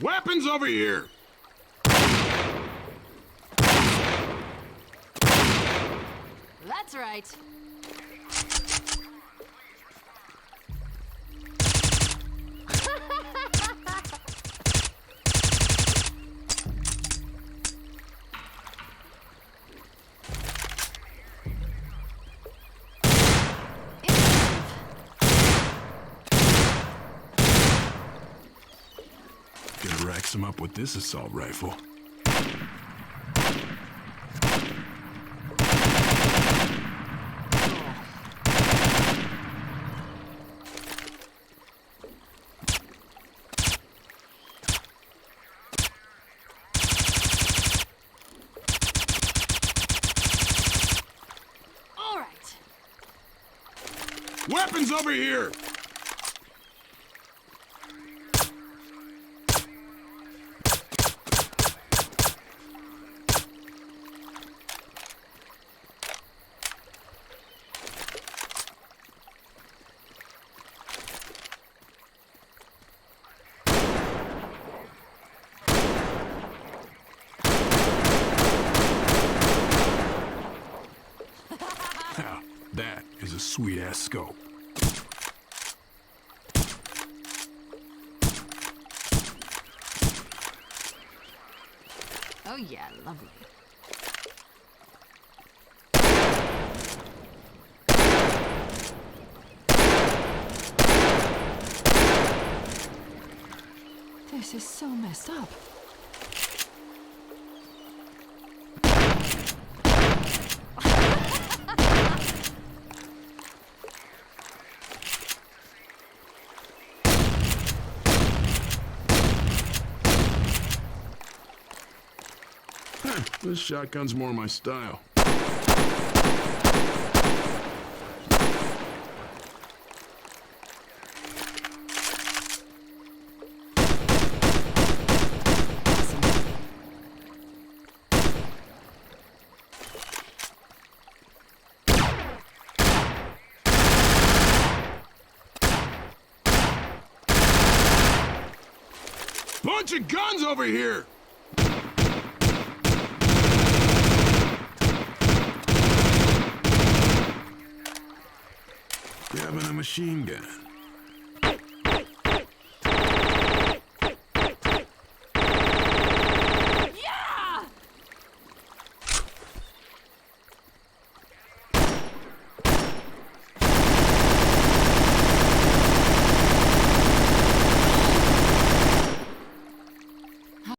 Weapons over here! That's right. Gonna rack some up with this assault rifle. All right. Weapons over here! Now, that is a sweet-ass scope. Oh yeah, lovely. This is so messed up. This shotgun's more my style. Bunch of guns over here! Grabbing a machine gun.